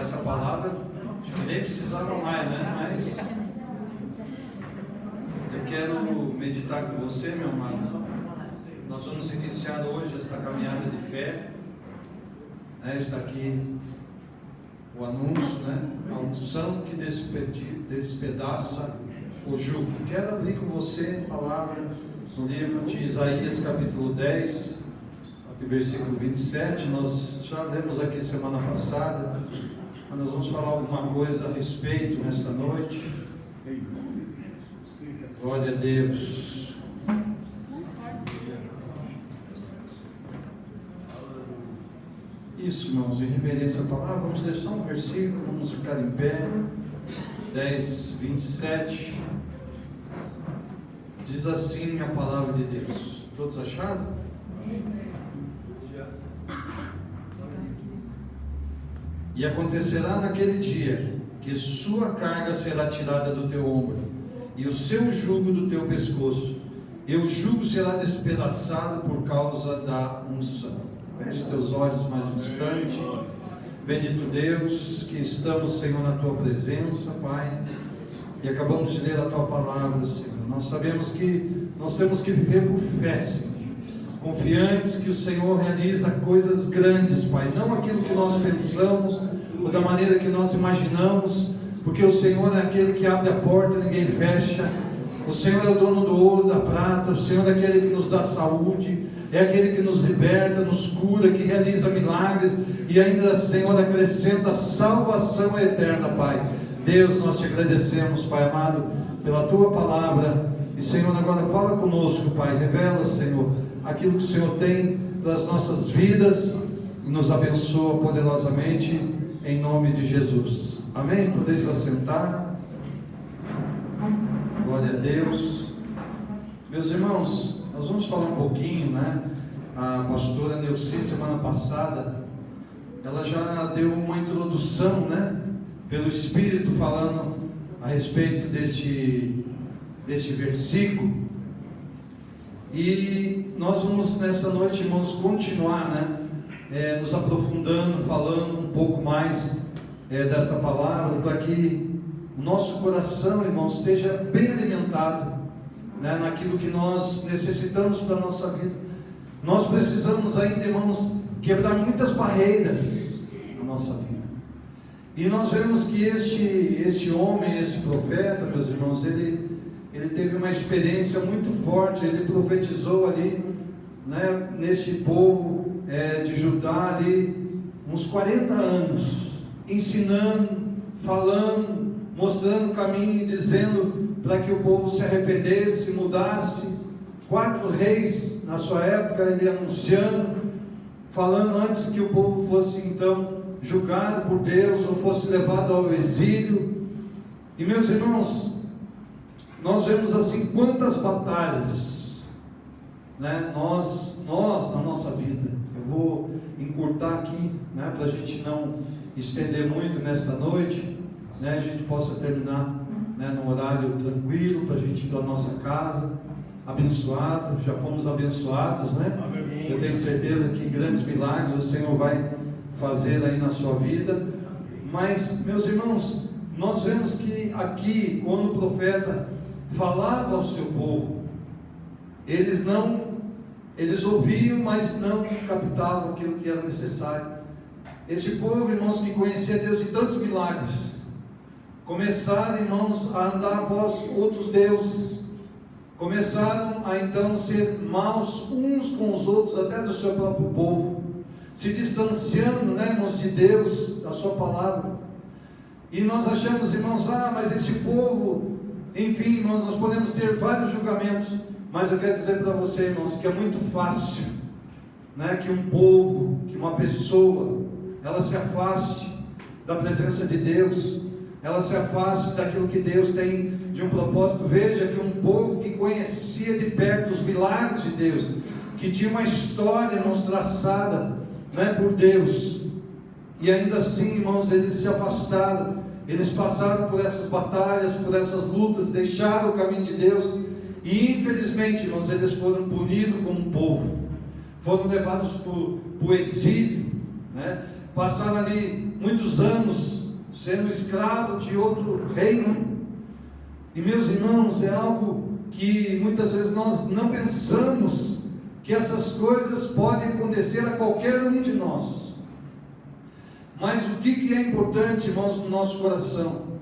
essa palavra, acho que nem precisava mais, né? Mas eu quero meditar com você, meu amado. Nós vamos iniciar hoje esta caminhada de fé, né? Está aqui o anúncio, né? A unção que despedaça o jugo. Quero abrir com você a palavra no livro de Isaías, capítulo 10, versículo 27. Nós já lemos aqui semana passada, mas nós vamos falar alguma coisa a respeito nesta noite. Glória a Deus. Isso, irmãos, em reverência à palavra, vamos ler só um versículo, vamos ficar em pé. 10, 27. Diz assim a palavra de Deus. Todos acharam? E acontecerá naquele dia que sua carga será tirada do teu ombro e o seu jugo do teu pescoço, e o jugo será despedaçado por causa da unção. Feche teus olhos mais um instante. Bendito Deus, que estamos, Senhor, na tua presença, Pai, e acabamos de ler a tua palavra, Senhor. Nós sabemos que nós temos que viver por fé, Senhor, confiantes que o Senhor realiza coisas grandes, Pai, não aquilo que nós pensamos ou da maneira que nós imaginamos, porque o Senhor é aquele que abre a porta e ninguém fecha. O Senhor é o dono do ouro, da prata. O Senhor é aquele que nos dá saúde, é aquele que nos liberta, nos cura, que realiza milagres e ainda, Senhor, acrescenta salvação eterna, Pai. Deus, nós te agradecemos, Pai amado, pela tua palavra. E, Senhor, agora fala conosco, Pai. Revela, Senhor, aquilo que o Senhor tem para as nossas vidas e nos abençoa poderosamente em nome de Jesus. Amém? Podeis assentar. Glória a Deus. Meus irmãos, nós vamos falar um pouquinho, né? A pastora Neuci, semana passada, ela já deu uma introdução, né? Pelo Espírito, falando a respeito deste versículo. E nós vamos nessa noite, irmãos, continuar, né? Nos aprofundando, falando um pouco mais desta palavra, para que o nosso coração, irmãos, esteja bem alimentado, né, naquilo que nós necessitamos para a nossa vida. Nós precisamos ainda, irmãos, quebrar muitas barreiras na nossa vida. E nós vemos que este homem, esse profeta, meus irmãos, ele teve uma experiência muito forte. Ele profetizou ali, né, nesse povo de Judá ali, uns 40 anos, ensinando, falando, mostrando o caminho, dizendo para que o povo se arrependesse, mudasse. 4 reis na sua época, ele anunciando, falando antes que o povo fosse então julgado por Deus ou fosse levado ao exílio. E, meus irmãos, nós vemos assim quantas batalhas, né, nós na nossa vida. Eu vou encurtar aqui, né, para a gente não estender muito nesta noite, né, a gente possa terminar, né, num horário tranquilo, para a gente ir para a nossa casa, abençoado. Já fomos abençoados, né? Amém. Eu tenho certeza que grandes milagres o Senhor vai fazer aí na sua vida. Mas, meus irmãos, nós vemos que aqui, quando o profeta falava ao seu povo, eles ouviam, mas não captavam aquilo que era necessário. Esse povo, irmãos, que conhecia Deus em tantos milagres, começaram, irmãos, a andar após outros deuses, começaram a então ser maus uns com os outros, até do seu próprio povo, se distanciando, né, irmãos, de Deus, da sua palavra. E nós achamos, irmãos, mas esse povo, enfim, irmãos, nós podemos ter vários julgamentos, mas eu quero dizer para você, irmãos, que é muito fácil, né, que um povo, que uma pessoa, ela se afaste da presença de Deus, ela se afaste daquilo que Deus tem de um propósito. Veja que um povo que conhecia de perto os milagres de Deus, que tinha uma história, irmãos, traçada, né, por Deus, e ainda assim, irmãos, eles se afastaram, eles passaram por essas batalhas, por essas lutas, deixaram o caminho de Deus, e infelizmente, irmãos, eles foram punidos como povo, foram levados para o exílio, né? Passaram ali muitos anos sendo escravo de outro reino. E meus irmãos, é algo que muitas vezes nós não pensamos que essas coisas podem acontecer a qualquer um de nós. Mas o que é importante, irmãos, no nosso coração?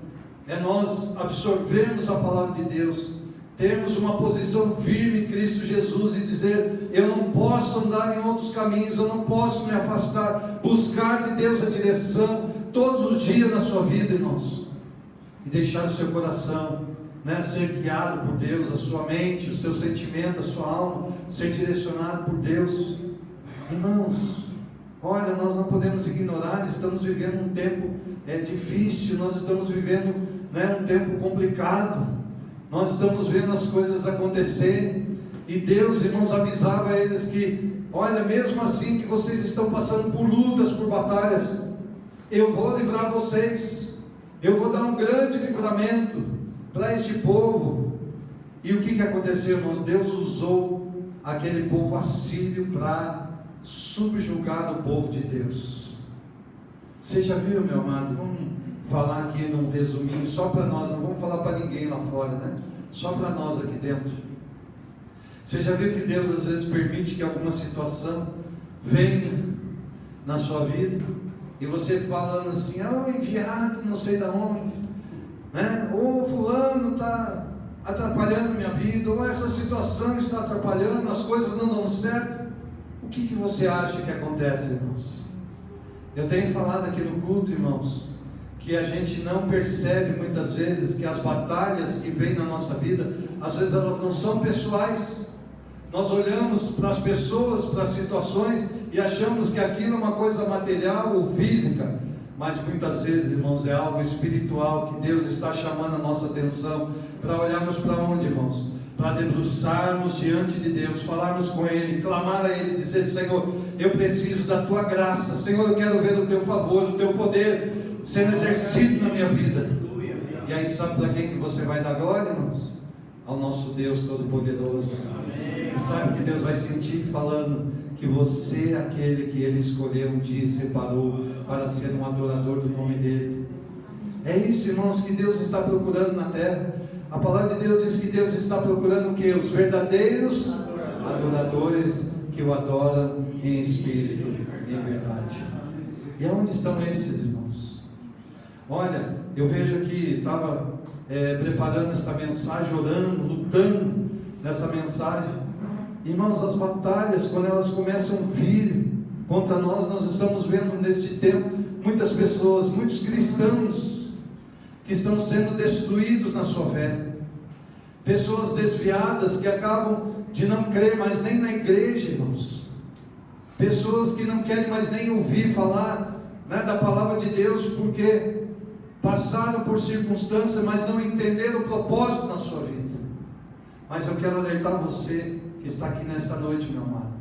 É nós absorvermos a palavra de Deus, termos uma posição firme em Cristo Jesus e dizer: eu não posso andar em outros caminhos, eu não posso me afastar, buscar de Deus a direção todos os dias na sua vida, irmãos, e deixar o seu coração, ser guiado por Deus, a sua mente, o seu sentimento, a sua alma ser direcionado por Deus. Irmãos, olha, nós não podemos ignorar, estamos vivendo um tempo difícil, nós estamos vivendo um tempo complicado, nós estamos vendo as coisas acontecerem, e Deus, irmãos, avisava eles que, olha, mesmo assim que vocês estão passando por lutas, por batalhas, eu vou livrar vocês, eu vou dar um grande livramento para este povo. E o que aconteceu, irmãos? Deus usou aquele povo assírio para subjugar o povo de Deus. Você já viu, meu amado? Vamos falar aqui num resuminho, só para nós, não vamos falar para ninguém lá fora, só para nós aqui dentro. Você já viu que Deus às vezes permite que alguma situação venha na sua vida, e você falando assim: enviado não sei de onde, ou fulano está atrapalhando minha vida, ou essa situação está atrapalhando, as coisas não dão certo. O que você acha que acontece, irmãos? Eu tenho falado aqui no culto, irmãos, que a gente não percebe muitas vezes que as batalhas que vêm na nossa vida, às vezes elas não são pessoais. Nós olhamos para as pessoas, para as situações, e achamos que aquilo é uma coisa material ou física, mas muitas vezes, irmãos, é algo espiritual que Deus está chamando a nossa atenção para olharmos para onde, irmãos? Para debruçarmos diante de Deus, falarmos com Ele, clamar a Ele, dizer: Senhor, eu preciso da Tua graça, Senhor, eu quero ver o Teu favor, o Teu poder sendo exercido na minha vida. E aí, sabe para quem que você vai dar glória, irmãos? Ao nosso Deus Todo-Poderoso. E sabe que Deus vai sentir falando que você é aquele que Ele escolheu um dia e separou para ser um adorador do nome dEle. É isso, irmãos, que Deus está procurando na terra. A palavra de Deus diz que Deus está procurando o quê? Os verdadeiros adoradores que o adoram em espírito e em verdade. E aonde estão esses, irmãos? Olha, eu vejo aqui, estava preparando esta mensagem, orando, lutando nessa mensagem. Irmãos, as batalhas, quando elas começam a vir contra nós, nós estamos vendo neste tempo muitas pessoas, muitos cristãos que estão sendo destruídos na sua fé, pessoas desviadas que acabam de não crer mais nem na igreja, irmãos, pessoas que não querem mais nem ouvir falar da palavra de Deus, porque passaram por circunstâncias, mas não entenderam o propósito na sua vida. Mas eu quero alertar você que está aqui nesta noite, meu amado.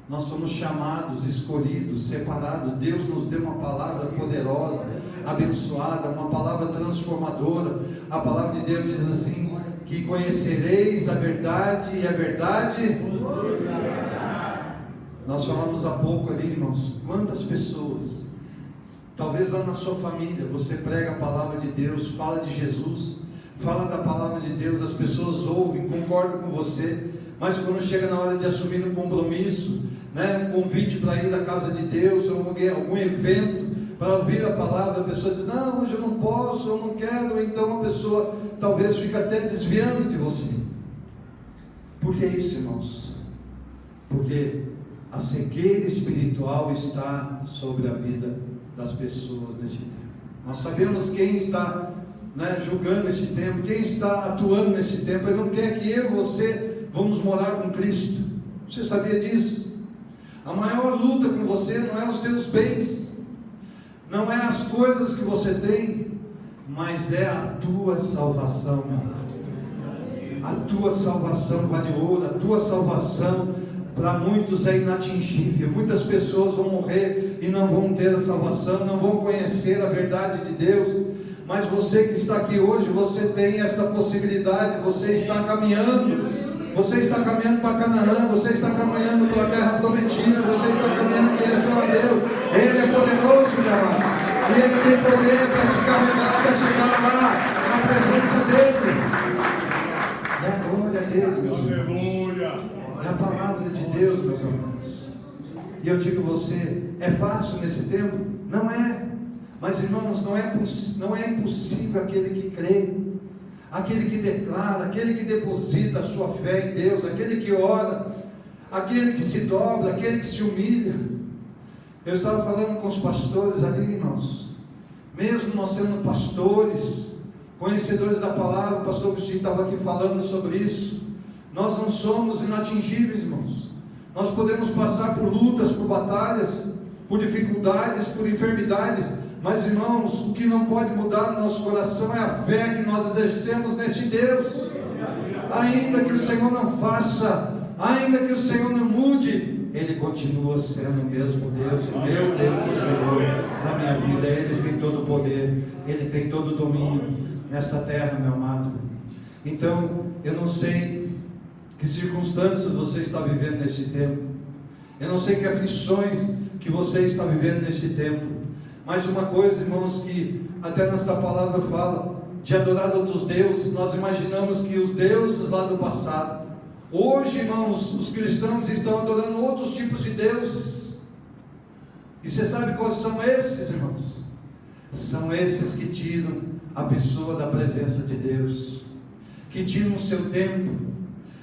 Nós somos chamados, escolhidos, separados. Deus nos deu uma palavra poderosa, abençoada, uma palavra transformadora. A palavra de Deus diz assim: que conhecereis a verdade, e a verdade. Nós falamos há pouco ali, irmãos, quantas pessoas, talvez lá na sua família, você prega a palavra de Deus, fala de Jesus, fala da palavra de Deus, as pessoas ouvem, concordam com você, mas quando chega na hora de assumir um compromisso, um convite para ir à casa de Deus, ou algum evento, para ouvir a palavra, a pessoa diz: não, hoje eu não posso, eu não quero. Então a pessoa talvez fique até desviando de você. Por que isso, irmãos? Porque a cegueira espiritual está sobre a vida das pessoas neste tempo. Nós sabemos quem está julgando este tempo, quem está atuando neste tempo. Ele não quer que eu e você vamos morar com Cristo. Você sabia disso? A maior luta com você não é os teus bens, não é as coisas que você tem, mas é a tua salvação, meu amado. A tua salvação vale ouro, a tua salvação para muitos é inatingível. Muitas pessoas vão morrer e não vão ter a salvação, não vão conhecer a verdade de Deus. Mas você que está aqui hoje, você tem esta possibilidade. Você está caminhando. Você está caminhando para Canaã, você está caminhando para a terra prometida, você está caminhando em direção a Deus. Ele é poderoso, meu amado. E Ele tem poder para te carregar, para chegar lá na presença dEle. É a glória dEle, meus irmãos. É a palavra de Deus, meus amados. E eu digo a você, é fácil nesse tempo? Não é. Mas irmãos, não é impossível aquele que crê, aquele que declara, aquele que deposita a sua fé em Deus, aquele que ora, aquele que se dobra, aquele que se humilha. Eu estava falando com os pastores ali, irmãos, mesmo nós sendo pastores, conhecedores da palavra, o pastor Cristinho estava aqui falando sobre isso, nós não somos inatingíveis, irmãos. Nós podemos passar por lutas, por batalhas, por dificuldades, por enfermidades, mas irmãos, o que não pode mudar no nosso coração é a fé que nós exercemos neste Deus. Ainda que o Senhor não faça, ainda que o Senhor não mude, Ele continua sendo o mesmo Deus. O meu Deus, o Senhor, na minha vida, Ele tem todo o poder, Ele tem todo o domínio nesta terra, meu amado. Então, eu não sei que circunstâncias você está vivendo neste tempo, eu não sei que aflições que você está vivendo neste tempo, mas uma coisa, irmãos, que até nesta palavra fala, de adorar outros deuses. Nós imaginamos que os deuses lá do passado, hoje, irmãos, os cristãos estão adorando outros tipos de deuses. E você sabe quais são esses, irmãos? São esses que tiram a pessoa da presença de Deus, que tiram o seu tempo,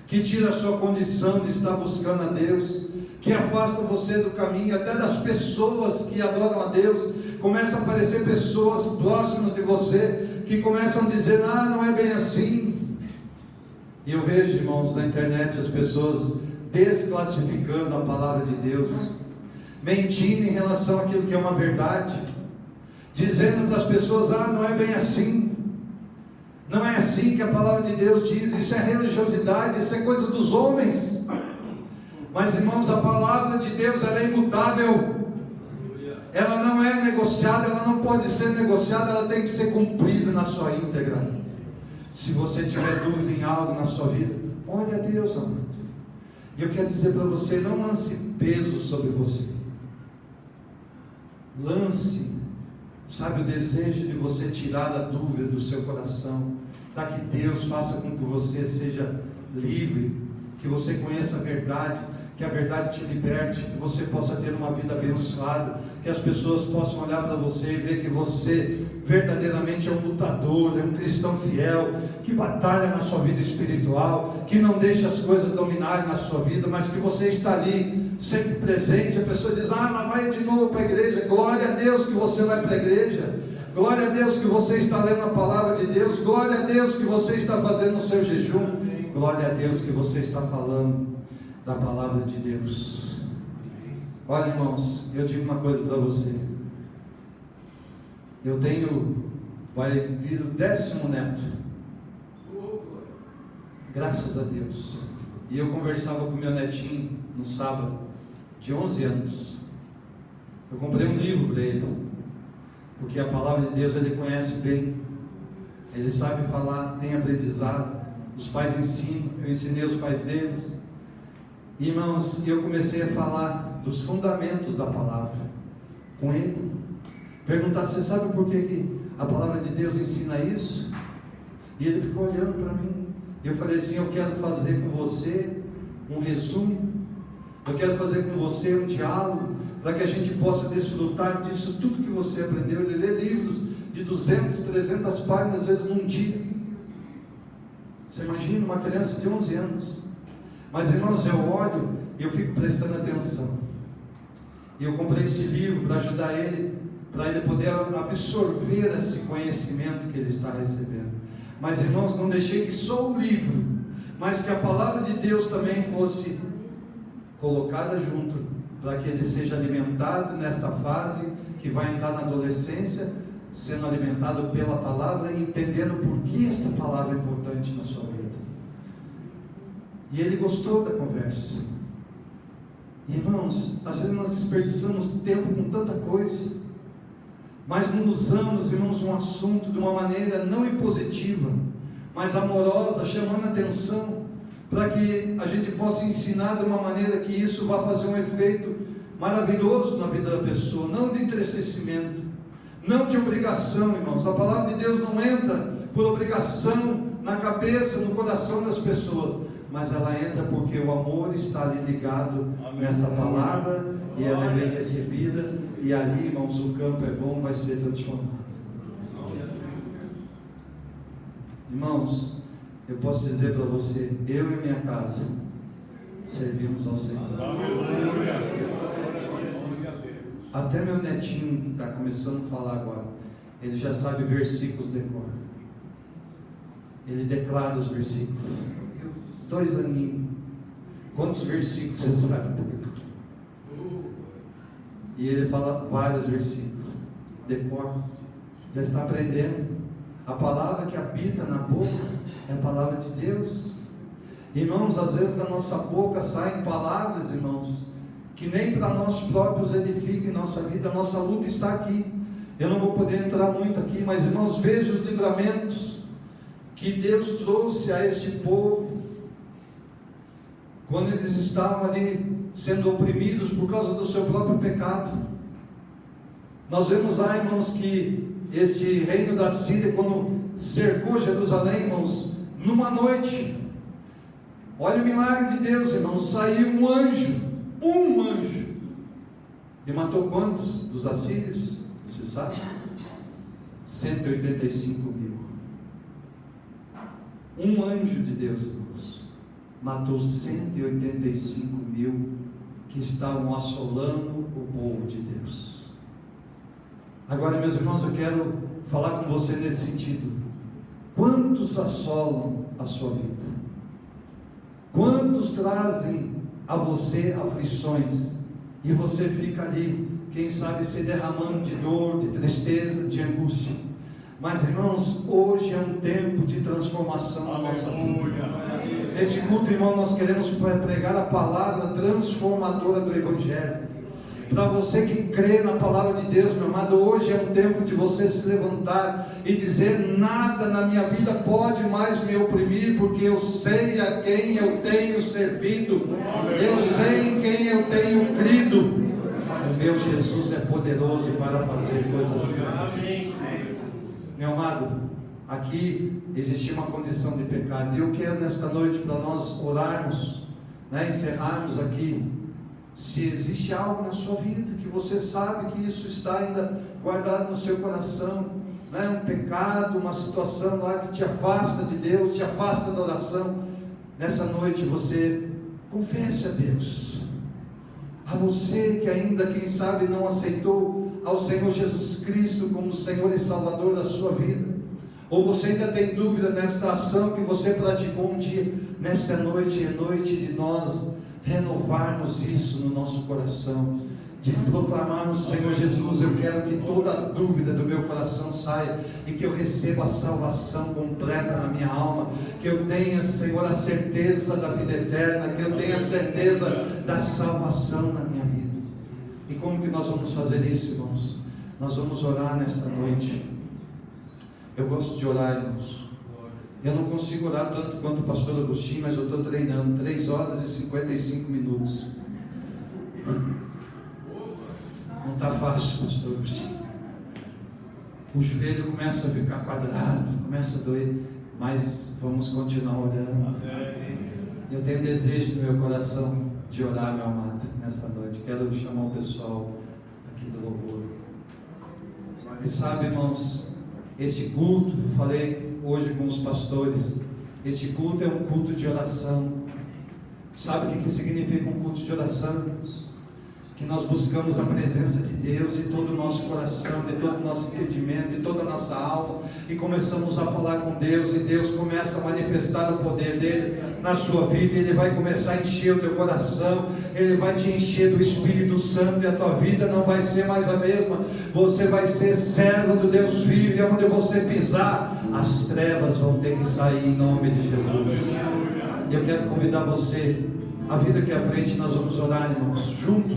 que tiram a sua condição de estar buscando a Deus, que afasta você do caminho, até das pessoas que adoram a Deus. Começam a aparecer pessoas próximas de você, que começam a dizer, não é bem assim. E eu vejo, irmãos, na internet as pessoas desclassificando a palavra de Deus, mentindo em relação àquilo que é uma verdade, dizendo para as pessoas, não é bem assim, não é assim que a palavra de Deus diz, isso é religiosidade, isso é coisa dos homens. Mas irmãos, a palavra de Deus, ela é imutável, ela não é negociada, ela não pode ser negociada, ela tem que ser cumprida na sua íntegra. Se você tiver dúvida em algo na sua vida, ore a Deus, amado. E eu quero dizer para você, não lance peso sobre você, lance, sabe, o desejo de você tirar a dúvida do seu coração, para que Deus faça com que você seja livre, que você conheça a verdade, que a verdade te liberte, que você possa ter uma vida abençoada, que as pessoas possam olhar para você e ver que você verdadeiramente é um lutador, é um cristão fiel, que batalha na sua vida espiritual, que não deixa as coisas dominarem na sua vida, mas que você está ali, sempre presente. A pessoa diz, mas vai de novo para a igreja. Glória a Deus que você vai para a igreja, glória a Deus que você está lendo a palavra de Deus, glória a Deus que você está fazendo o seu jejum, glória a Deus que você está falando da palavra de Deus. Olha, irmãos, eu digo uma coisa para você, vai vir o 10º neto, graças a Deus. E eu conversava com meu netinho no sábado, de 11 anos, eu comprei um livro para ele, porque a palavra de Deus ele conhece bem, ele sabe falar, tem aprendizado, os pais ensinam, eu ensinei os pais deles. Irmãos, eu comecei a falar dos fundamentos da palavra com ele, perguntar, você sabe por que a palavra de Deus ensina isso? E ele ficou olhando para mim. Eu falei assim, eu quero fazer com você um resumo, eu quero fazer com você um diálogo, para que a gente possa desfrutar disso tudo que você aprendeu. Ele lê livros de 200, 300 páginas, às vezes num dia. Você imagina uma criança de 11 anos. Mas irmãos, eu olho e eu fico prestando atenção. E eu comprei esse livro para ajudar ele, para ele poder absorver esse conhecimento que ele está recebendo. Mas irmãos, não deixei que só o livro, mas que a palavra de Deus também fosse colocada junto, para que ele seja alimentado nesta fase, que vai entrar na adolescência, sendo alimentado pela palavra e entendendo por que esta palavra é importante na sua vida. E ele gostou da conversa. Irmãos, às vezes nós desperdiçamos tempo com tanta coisa, mas não usamos, irmãos, um assunto de uma maneira não impositiva, mas amorosa, chamando a atenção, para que a gente possa ensinar de uma maneira que isso vá fazer um efeito maravilhoso na vida da pessoa, não de entristecimento, não de obrigação, irmãos. A palavra de Deus não entra por obrigação na cabeça, no coração das pessoas, mas ela entra porque o amor está ali ligado nesta palavra, e ela é bem recebida, e ali, irmãos, o campo é bom, vai ser transformado. Irmãos, eu posso dizer para você, eu e minha casa servimos ao Senhor. Até meu netinho, que está começando a falar agora, ele já sabe versículos de cor. Ele declara os versículos. 2 aninhos. Quantos versículos você sabe? E ele fala vários versículos. Decor. Já está aprendendo. A palavra que habita na boca é a palavra de Deus. Irmãos, às vezes da nossa boca saem palavras, irmãos, que nem para nós próprios edificam nossa vida. A nossa luta está aqui. Eu não vou poder entrar muito aqui, mas, irmãos, veja os livramentos que Deus trouxe a este povo, quando eles estavam ali sendo oprimidos por causa do seu próprio pecado. Nós vemos lá, irmãos, que este reino da Síria, quando cercou Jerusalém, irmãos, numa noite, olha o milagre de Deus, irmãos, saiu um anjo, e matou quantos dos assírios? Você sabe? 185 mil. Um anjo de Deus, irmãos, matou 185 mil que estavam assolando o povo de Deus. Agora, meus irmãos, eu quero falar com você nesse sentido. Quantos assolam a sua vida? Quantos trazem a você aflições e você fica ali, quem sabe, se derramando de dor, de tristeza, de angústia? Mas, irmãos, hoje é um tempo de transformação na nossa vida. Neste culto, irmão, nós queremos pregar a palavra transformadora do Evangelho. Para você que crê na palavra de Deus, meu amado, hoje é um tempo de você se levantar e dizer: nada na minha vida pode mais me oprimir, porque eu sei a quem eu tenho servido, eu sei em quem eu tenho crido. O meu Jesus é poderoso para fazer coisas grandes. Meu amado, aqui existia uma condição de pecado, e eu quero nesta noite, para nós orarmos, encerrarmos aqui. Se existe algo na sua vida que você sabe que isso está ainda guardado no seu coração, um pecado, uma situação lá que te afasta de Deus, te afasta da oração, nessa noite você confesse a Deus. A você que ainda, quem sabe, não aceitou ao Senhor Jesus Cristo como Senhor e Salvador da sua vida, ou você ainda tem dúvida nesta ação que você praticou um dia, nesta noite é noite de nós renovarmos isso no nosso coração, de proclamarmos: Senhor Jesus, eu quero que toda dúvida do meu coração saia, e que eu receba a salvação completa na minha alma, que eu tenha, Senhor, a certeza da vida eterna, que eu tenha a certeza da salvação na minha vida. E como que nós vamos fazer isso, irmãos? Nós vamos orar nesta noite. Eu gosto de orar, irmãos. Eu não consigo orar tanto quanto o pastor Agostinho, mas eu estou treinando 3 horas e 55 minutos. Não está fácil, pastor Agostinho. O joelho começa a ficar quadrado, começa a doer, mas vamos continuar orando. Eu tenho desejo no meu coração de orar, meu amado, nesta noite. Quero chamar o pessoal aqui do louvor. E sabe, irmãos, esse culto, eu falei hoje com os pastores, este culto é um culto de oração. Sabe o que significa um culto de oração, irmãos? Que nós buscamos a presença de Deus de todo o nosso coração, de todo o nosso entendimento, de toda a nossa alma, e começamos a falar com Deus, e Deus começa a manifestar o poder dele na sua vida. Ele vai começar a encher o teu coração, ele vai te encher do Espírito Santo, e a tua vida não vai ser mais a mesma. Você vai ser servo do Deus vivo, e onde você pisar, as trevas vão ter que sair em nome de Jesus. E eu quero convidar você, a vida aqui à frente, nós vamos orar, irmãos, juntos.